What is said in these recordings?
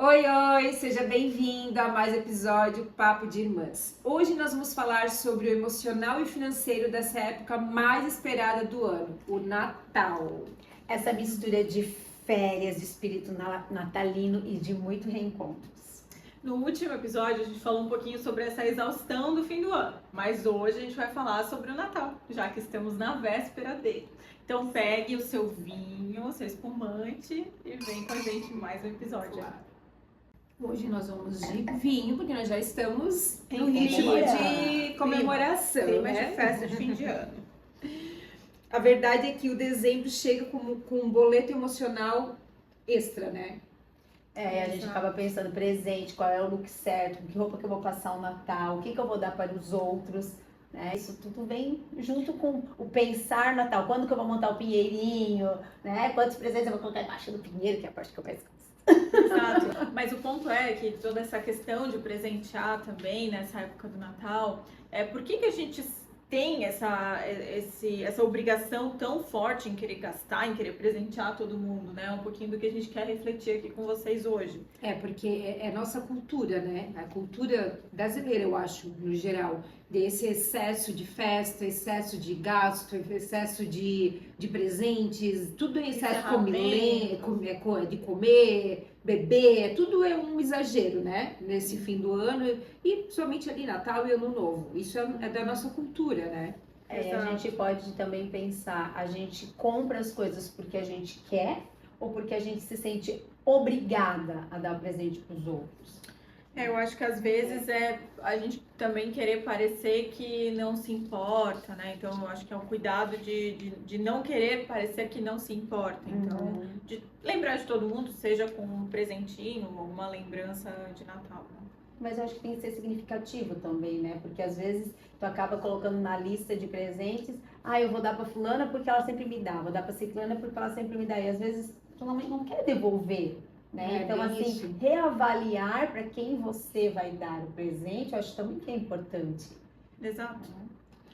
Oi, oi, seja bem-vindo a mais episódio Papo de Irmãs. Hoje nós vamos falar sobre o emocional e financeiro dessa época mais esperada do ano, o Natal. Essa mistura de férias, de espírito natalino e de muito reencontros. No último episódio a gente falou um pouquinho sobre essa exaustão do fim do ano, mas hoje a gente vai falar sobre o Natal, já que estamos na véspera dele. Então pegue o seu vinho, o seu espumante e vem com a gente em mais um episódio. Hoje nós vamos de vinho, porque nós já estamos Em no ritmo clima. de comemoração, Clima né? de festa de fim de ano. A verdade é que o dezembro chega com um boleto emocional extra, né? A gente acaba pensando presente, qual é o look certo, que roupa que eu vou passar o Natal, o que eu vou dar para os outros, né? Isso tudo vem junto com o pensar Natal. Quando que eu vou montar o pinheirinho, né? Quantos presentes eu vou colocar embaixo do pinheiro, que é a parte que eu mais gosto. Exato. Mas o ponto é que toda essa questão de presentear também nessa época do Natal, por que a gente tem essa obrigação tão forte em querer gastar, em querer presentear todo mundo, né? Um pouquinho do que a gente quer refletir aqui com vocês hoje. Porque é nossa cultura, né? A cultura brasileira, eu acho, no geral, desse excesso de festa, excesso de gasto, excesso de presentes, tudo em excesso de comer, beber, tudo é um exagero, né? Nesse fim do ano e principalmente ali Natal e Ano Novo. Isso é da nossa cultura, né? A gente pode também pensar, a gente compra as coisas porque a gente quer ou porque a gente se sente obrigada a dar presente para os outros? Eu acho que às vezes a gente também querer parecer que não se importa, né? Então eu acho que é um cuidado de não querer parecer que não se importa. Então, de lembrar de todo mundo, seja com um presentinho ou uma lembrança de Natal, né? Mas eu acho que tem que ser significativo também, né? Porque às vezes tu acaba colocando na lista de presentes, eu vou dar pra fulana porque ela sempre me dá, vou dar pra ciclana porque ela sempre me dá. E às vezes tu não quer devolver, né? Então assim, isso. reavaliar para quem você vai dar o presente, eu acho também que é importante. Exato.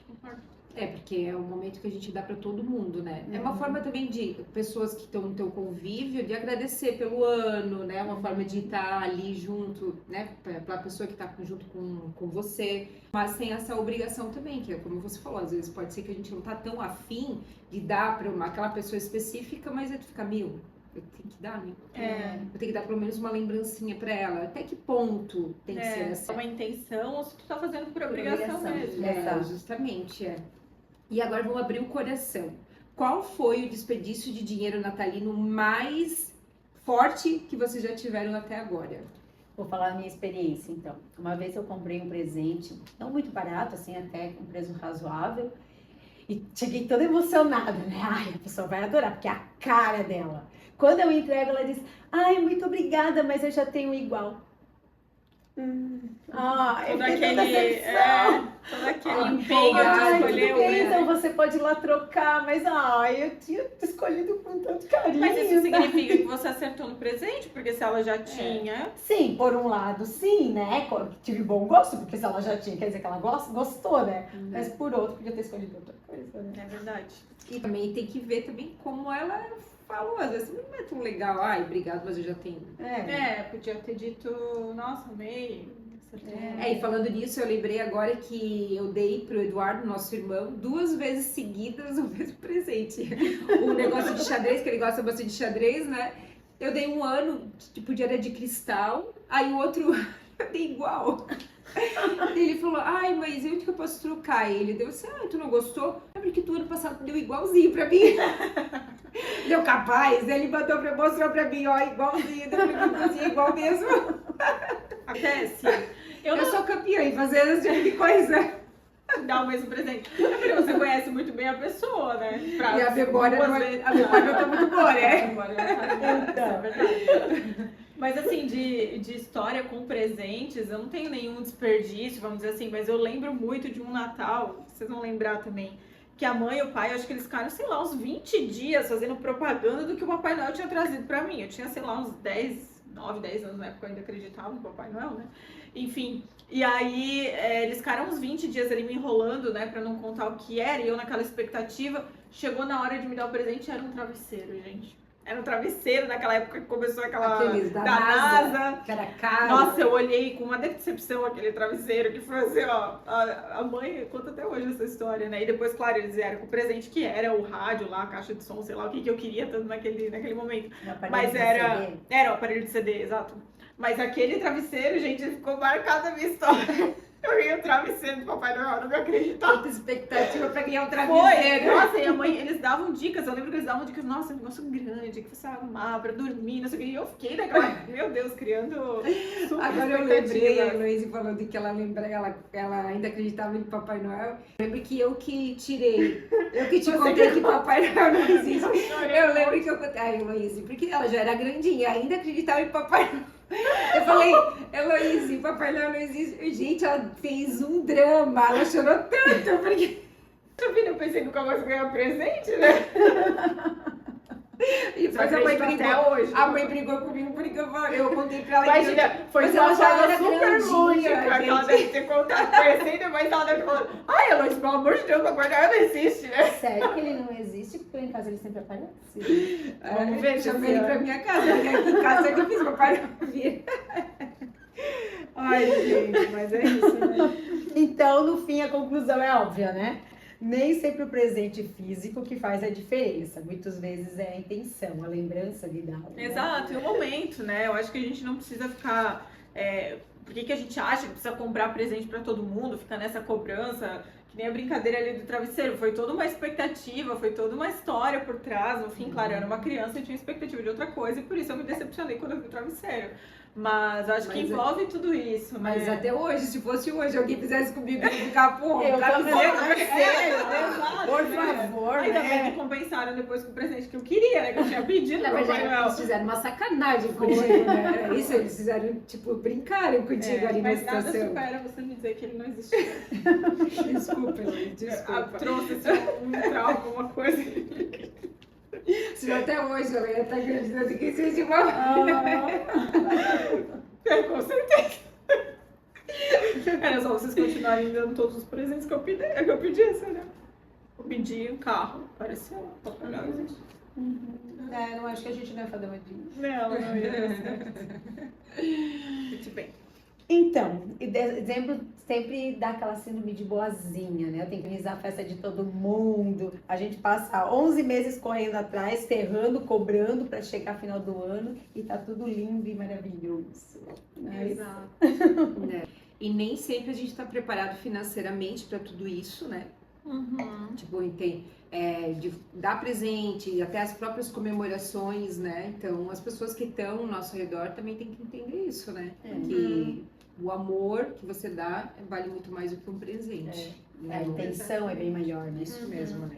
Concordo. Porque é um momento que a gente dá para todo mundo, né? É uma forma também de pessoas que estão no teu convívio de agradecer pelo ano, né? Uma forma de estar ali junto, né? Para a pessoa que está junto com você. Mas tem essa obrigação também, que é como você falou, às vezes pode ser que a gente não tá tão afim de dar para aquela pessoa específica, mas tu fica, eu tenho que dar, né? Eu tenho que dar pelo menos uma lembrancinha pra ela. Até que ponto tem que ser assim? Uma intenção ou se tu tá fazendo por obrigação mesmo. Justamente. E agora vamos abrir o coração. Qual foi o desperdício de dinheiro natalino mais forte que vocês já tiveram até agora? Vou falar a minha experiência, então. Uma vez eu comprei um presente, não muito barato, assim, até com preço razoável. E cheguei toda emocionada, né? A pessoa vai adorar, porque é a cara dela. Quando eu entrego, ela diz, muito obrigada, mas eu já tenho igual. Todo aquele empenho de escolher então você pode ir lá trocar, mas eu tinha escolhido com tanto carinho. Mas isso significa que você acertou no presente, porque se ela já tinha... Sim, por um lado, sim, né? Tive bom gosto, porque se ela já tinha, quer dizer que ela gostou, né? Mas por outro, podia ter escolhido outra coisa, né? É verdade. E também tem que ver também como ela falou, às vezes não é tão legal, obrigado, mas eu já tenho. Podia ter dito, nossa, amei. E falando nisso, eu lembrei agora que eu dei pro Eduardo, nosso irmão, 2 vezes seguidas o mesmo presente. O negócio de xadrez, que ele gosta bastante de xadrez, né? Eu dei um ano, tipo, de era de cristal, aí o outro eu dei igual. Ele falou, mas onde que eu posso trocar? Ele deu assim, tu não gostou? É porque tu ano passado deu igualzinho pra mim. Deu capaz, ele mostrou pra mim, igualzinho, deu igual mesmo. Acontece. Eu sou campeã em fazer esse tipo de coisa. Dar o mesmo presente. Porque você conhece muito bem a pessoa, né? E a memória não tá muito boa, né? É verdade. Mas assim, de história com presentes, eu não tenho nenhum desperdício, vamos dizer assim, mas eu lembro muito de um Natal, vocês vão lembrar também, que a mãe e o pai, acho que eles ficaram, sei lá, uns 20 dias fazendo propaganda do que o Papai Noel tinha trazido pra mim. Eu tinha, sei lá, uns 9, 10 anos na época, eu ainda acreditava no Papai Noel, né? Enfim, e aí eles ficaram uns 20 dias ali me enrolando, né, pra não contar o que era, e eu naquela expectativa, chegou na hora de me dar o presente, era um travesseiro, gente. Era um travesseiro naquela época que começou aquela Aqueles da da NASA. Que era caro. Nossa, eu olhei com uma decepção aquele travesseiro, que foi assim, ó, a mãe conta até hoje essa história, né? E depois, claro, eles vieram com o presente que era o rádio lá, a caixa de som, sei lá o que eu queria tanto naquele momento. Mas era o aparelho de CD, exato. Mas aquele travesseiro, gente, ficou marcado a minha história. Eu ia o travesseiro do Papai Noel, eu não acreditava. Tanta expectativa pra ganhar um Foi! travesseiro. Nossa, e a mãe, eles davam dicas, eu lembro que eles davam dicas, nossa, um negócio grande, que você arrumar pra dormir, não sei o que. E eu fiquei naquela, meu Deus, criando super Agora eu lembrei, a expectativas. Heloísa falando que ela lembra, ela ainda acreditava em Papai Noel. Eu lembro que eu que tirei, eu que te Você contei que- que Papai Noel não existe. chorei Eu muito. lembro que eu contei, a Heloísa, porque ela já era grandinha, ainda acreditava em Papai Noel. Eu falei, Heloísa, Papai Noel não existe. Gente, ela fez um drama, ela chorou tanto, porque... Eu pensei que nunca mais ganhar presente, né? E Só depois a mãe acredito brigou. até hoje. A mãe brigou comigo porque eu contei pra ela que eu- Imagina, foi Mas uma ela já forma era super grandinha, lúdica que ela gente. deve ter contado, conhecendo, mas ela deve ter falado, ai, Eloísa, pelo amor de Deus, Papai Noel não existe, né? Sério que ele não existe, porque lá em casa ele sempre aparece. Vamos ver se chamei ele esse pra ano. minha casa, porque aqui em casa é que eu fiz Papai Noel vir. Ai, gente, mas é isso, né? Então, no fim, a conclusão é óbvia, né? Nem sempre o presente físico que faz a diferença. Muitas vezes é a intenção, a lembrança de dar. né? Exato, e o momento, né? Eu acho que a gente não precisa ficar. Por que a gente acha que precisa comprar presente pra todo mundo, fica nessa cobrança, que nem a brincadeira ali do travesseiro. Foi toda uma expectativa, foi toda uma história por trás. No fim, claro, eu era uma criança e tinha expectativa de outra coisa, e por isso eu me decepcionei quando eu vi o travesseiro. Mas acho que Mas envolve tudo isso, Mas né? até hoje, se fosse hoje, alguém fizesse comigo, eu ia ficar, porra, Eu um travesseiro, também, travesseiro, exato, por né? favor, Ainda bem né? que compensaram depois com o presente que eu queria, né? Que eu tinha pedido Na pro verdade, Papai Noel. eles fizeram uma sacanagem contigo, né? É isso, eles fizeram, tipo, brincaram contigo ali na mas nada situação. supera você me dizer que ele não existiu. Desculpa, Heloísa, desculpa. Trouxe assim, um trauma, uma coisa. Se até hoje ela ia estar acreditando que existe uma... Com certeza. Era só vocês continuarem dando todos os presentes que eu pedisse, né? Eu pedi um carro, apareceu lá, Papai Noel existe. Não acho que a gente não ia fazer uma dica. Não ia. Muito bem. Então, e dezembro sempre dá aquela síndrome de boazinha, né? Eu tenho que organizar a festa de todo mundo. A gente passa 11 meses correndo atrás, ferrando, cobrando para chegar final do ano e tá tudo lindo e maravilhoso. Mas, Exato. Né? E nem sempre a gente está preparado financeiramente para tudo isso, né? Uhum. Tipo, tem de dar presente, até as próprias comemorações, né? Então, as pessoas que estão ao nosso redor também têm que entender isso, né? Que o amor que você dá vale muito mais do que um presente. a intenção é bem maior, né? Isso mesmo, né?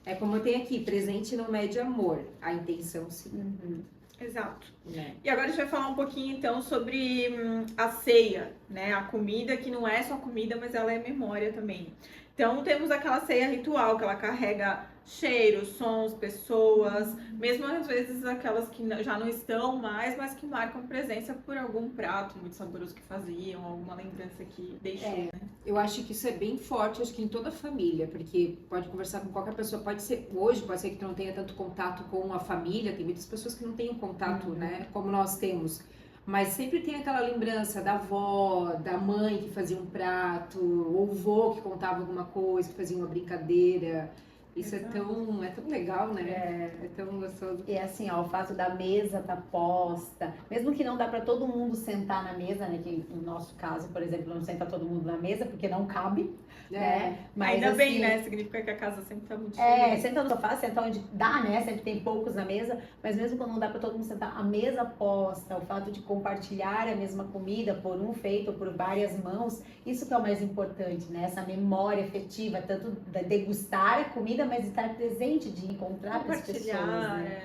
É como eu tenho aqui, presente não mede amor, a intenção sim. Exato. Né? E agora a gente vai falar um pouquinho então sobre a ceia, né? A comida que não é só comida, mas ela é memória também. Então temos aquela ceia ritual que ela carrega cheiros, sons, pessoas, mesmo às vezes aquelas que já não estão mais, mas que marcam presença por algum prato muito saboroso que faziam, alguma lembrança que deixou, né? Eu acho que isso é bem forte, acho que em toda família, porque pode conversar com qualquer pessoa, pode ser que tu não tenha tanto contato com a família, tem muitas pessoas que não têm um contato, né, como nós temos, mas sempre tem aquela lembrança da avó, da mãe que fazia um prato, ou o vô que contava alguma coisa, que fazia uma brincadeira. Isso é tão legal, né? É tão gostoso. E assim, ó, o fato da mesa tá posta, mesmo que não dá para todo mundo sentar na mesa, né? Que no nosso caso, por exemplo, não senta todo mundo na mesa porque não cabe, né? Mas, Ainda bem, assim, né? Significa que a casa sempre tá muito senta no sofá, senta onde dá, né? Sempre tem poucos na mesa, mas mesmo quando não dá para todo mundo sentar, a mesa posta, o fato de compartilhar a mesma comida por um feito ou por várias mãos, isso que é o mais importante, né? Essa memória afetiva, tanto de degustar a comida, mas estar presente, de encontrar com as pessoas, né?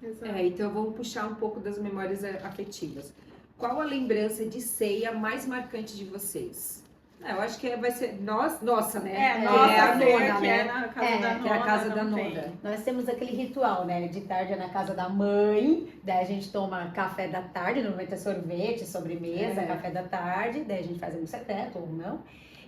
Exato. Então vamos puxar um pouco das memórias afetivas. Qual a lembrança de ceia mais marcante de vocês? Eu acho que vai ser nossa, né? Nossa, a ceia, nona, que né? é na casa da nona. Que é a casa da não nona. tem. Nós temos aquele ritual, né? De tarde é na casa da mãe, daí a gente toma café da tarde, normalmente é sorvete, sobremesa, café da tarde, daí a gente faz um secreto ou não.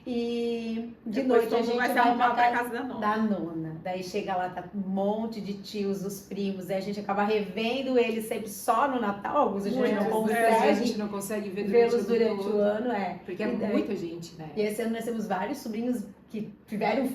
E de Depois noite a todo mundo gente vai se vai arrumar pra pra casa da nona. da nona. Daí chega lá, tá um monte de tios, os primos, aí a gente acaba revendo eles sempre só no Natal, alguns a gente não Muitas vezes a gente consegue não consegue ver vê-los durante durante o ano, porque é E daí- muita gente, né? E esse ano nós temos vários sobrinhos que tiveram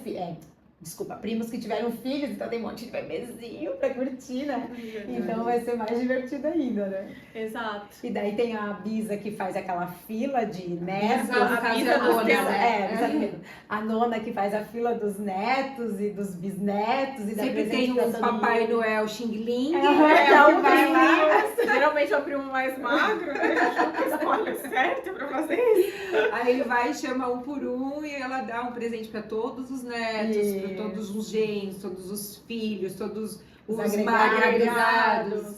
primos que tiveram filhos, então tem um monte de bebezinho pra curtir, né? Então vai ser mais divertido ainda, né? Exato. E daí tem a Bisa que faz aquela fila de netos. A Bisa dos nona, teus, né? Exatamente. A nona que faz a fila dos netos e dos bisnetos e dá Sempre presente tem pra um todo Papai mundo. Noel Xing Ling, É, o que vai lá. Geralmente é o primo mais magro, né? A gente escolhe o certo pra fazer isso. aí ele vai e chama um por um e ela dá um presente para todos os netos, para Isso. todos os genros, todos os filhos, todos Os os agregados,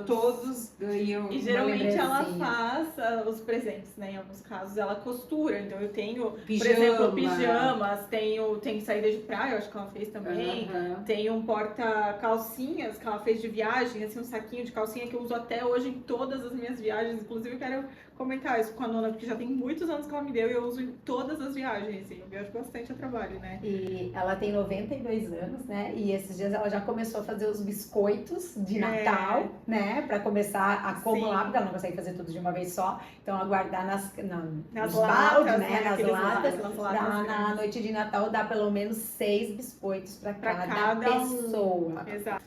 todos ganham E uma geralmente ela lembrancinha. faz os presentes, né? Em alguns casos ela costura. Então eu tenho, Pijama. por exemplo, pijamas, tenho saída de praia, eu acho que ela fez também. Aham. Tem um porta-calcinhas que ela fez de viagem, assim, um saquinho de calcinha que eu uso até hoje em todas as minhas viagens. Inclusive, eu quero comentar isso com a nona, porque já tem muitos anos que ela me deu e eu uso em todas as viagens. Assim, eu viajo bastante a trabalho, né? E ela tem 92 anos, né? E esses dias ela já começou a fazer os biscoitos de Natal, né? Pra começar a acumular, Sim. porque ela não consegue fazer tudo de uma vez só. Então, aguardar nos Nas baldes, latas, né? Nas Aqueles latas. aquelas Pra latas na noite de Natal dar pelo menos 6 biscoitos pra Pra cada cada um. pessoa. Exato.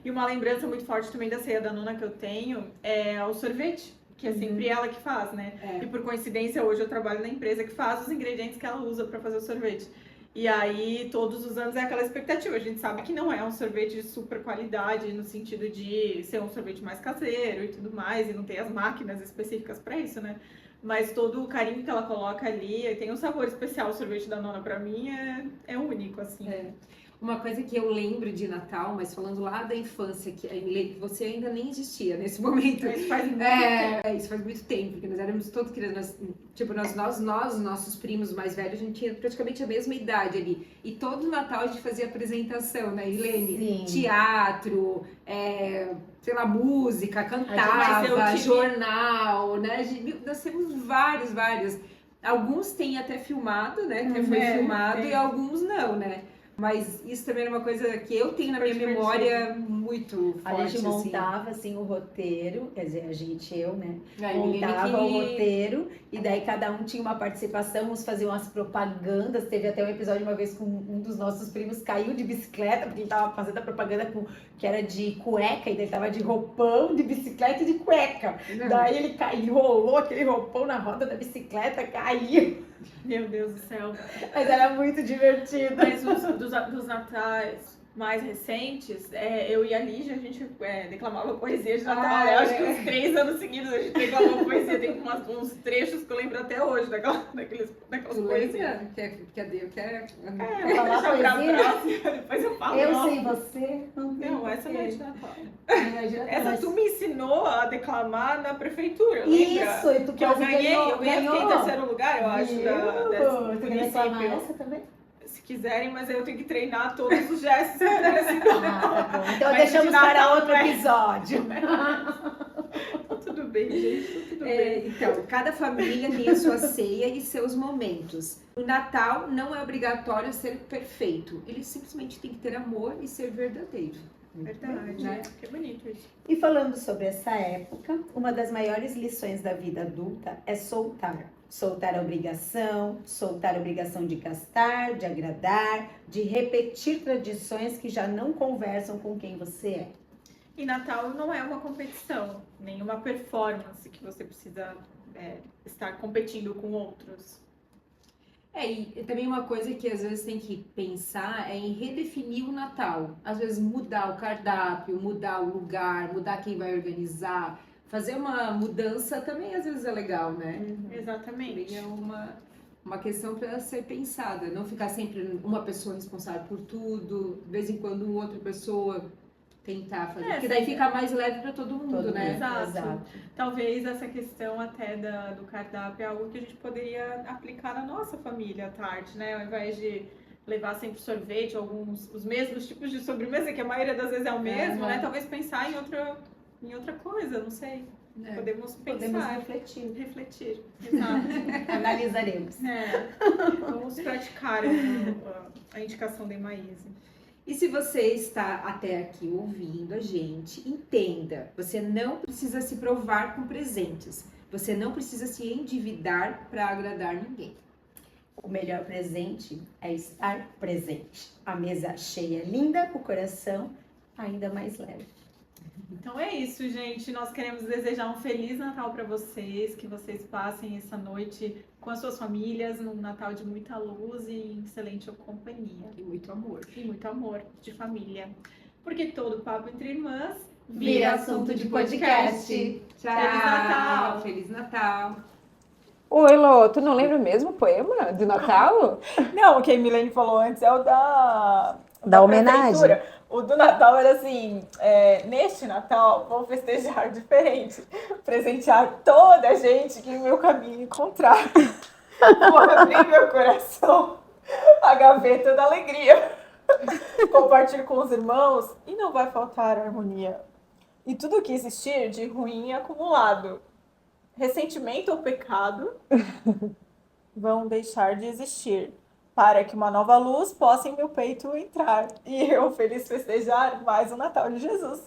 E uma lembrança muito forte também da ceia da nona que eu tenho é o sorvete, que é sempre ela que faz, né? É. E por coincidência, hoje eu trabalho na empresa que faz os ingredientes que ela usa para fazer o sorvete. E aí, todos os anos é aquela expectativa. A gente sabe que não é um sorvete de super qualidade, no sentido de ser um sorvete mais caseiro e tudo mais, e não tem as máquinas específicas para isso, né? Mas todo o carinho que ela coloca ali, tem um sabor especial. O sorvete da nona, para mim, é único, assim. É. Uma coisa que eu lembro de Natal, mas falando lá da infância, que você ainda nem existia nesse momento. Isso faz muito tempo. Isso faz muito tempo, porque nós éramos todos crianças, tipo, nossos primos mais velhos, a gente tinha praticamente a mesma idade ali. E todo Natal a gente fazia apresentação, né, Ilene? Sim. Teatro, sei lá, música, Mas cantava, eu tive- jornal, né? Nós temos vários. Alguns têm até filmado, né? Que foi filmado, tem. e alguns não, né? Mas isso também é uma coisa que eu tenho na Foi minha memória muito A forte, gente assim. montava assim o roteiro, quer dizer, eu, né? Aí, Montava o que- roteiro e daí cada um tinha uma participação, uns faziam as propagandas. Teve até um episódio uma vez com um dos nossos primos caiu de bicicleta, porque ele tava fazendo a propaganda que era de cueca, e daí ele tava de roupão, de bicicleta e de cueca. Não. Daí ele caiu, rolou aquele roupão na roda da bicicleta, caiu. Meu Deus do céu. Mas era muito divertido. Mas dos natais mais recentes, eu e a Lígia, a gente declamava poesia de Natal. Eu acho que uns 3 anos seguidos a gente declamou poesia. Tem uns trechos que eu lembro até hoje daquelas Tu poesias. lembra? Cadê? Eu quero... Vou Falar deixar pra poesia? próxima, depois eu falo. Eu Não. sei você. Não, essa não é de Natal. Essa Essa tu me ensinou a declamar na prefeitura, lembra? Isso, e tu Que eu quase ganhei, ganhou. eu ganhei fiquei em terceiro lugar, eu acho, Tu do quer reclamar município. essa também? Se quiserem, mas aí eu tenho que treinar todos os gestos que quiserem ensinar. Ah, tá bom. Então Mas deixamos de Natal para outro não é. episódio. Tudo bem, gente, tudo bem. Então, cada família tem a sua ceia e seus momentos. O Natal não é obrigatório ser perfeito. Ele simplesmente tem que ter amor e ser verdadeiro. Verdade, né? Que bonito isso. E falando sobre essa época, uma das maiores lições da vida adulta é soltar. Soltar a obrigação de gastar, de agradar, de repetir tradições que já não conversam com quem você é. E Natal não é uma competição, nenhuma performance que você precisa estar competindo com outros. E também uma coisa que às vezes tem que pensar é em redefinir o Natal. Às vezes mudar o cardápio, mudar o lugar, mudar quem vai organizar. Fazer uma mudança também às vezes é legal, né? Exatamente. Também é uma questão para ser pensada. Não ficar sempre uma pessoa responsável por tudo, de vez em quando outra pessoa tentar fazer. Porque daí fica mais leve para todo mundo, né? Exato. Talvez essa questão até do cardápio é algo que a gente poderia aplicar na nossa família à tarde, né? Ao invés de levar sempre sorvete, os mesmos tipos de sobremesa, que a maioria das vezes é o mesmo, né? Talvez pensar em outra coisa, não sei. Podemos Podemos pensar, refletir. refletir. Exato. Analisaremos. Vamos praticar a indicação da Emaíse. E se você está até aqui ouvindo a gente, entenda, você não precisa se provar com presentes. Você não precisa se endividar para agradar ninguém. O melhor presente é estar presente. A mesa cheia é linda, o coração ainda mais leve. Então é isso, gente. Nós queremos desejar um Feliz Natal para vocês, que vocês passem essa noite com as suas famílias, num Natal de muita luz e em excelente companhia. E muito amor. E muito amor de família. Porque todo papo entre irmãs Vira assunto de podcast. Tchau. Feliz Natal. Feliz Natal. Oi, Lô, tu não lembra mesmo o poema de Natal? Não, o que a Milene falou antes é o Da homenagem. prefeitura. O do Natal era assim, neste Natal vou festejar diferente, presentear toda a gente que em meu caminho encontrar. Vou abrir meu coração, a gaveta da alegria. Compartilho com os irmãos e não vai faltar harmonia. E tudo que existir de ruim acumulado, ressentimento ou pecado, vão deixar de existir, para que uma nova luz possa em meu peito entrar e eu feliz festejar mais o Natal de Jesus.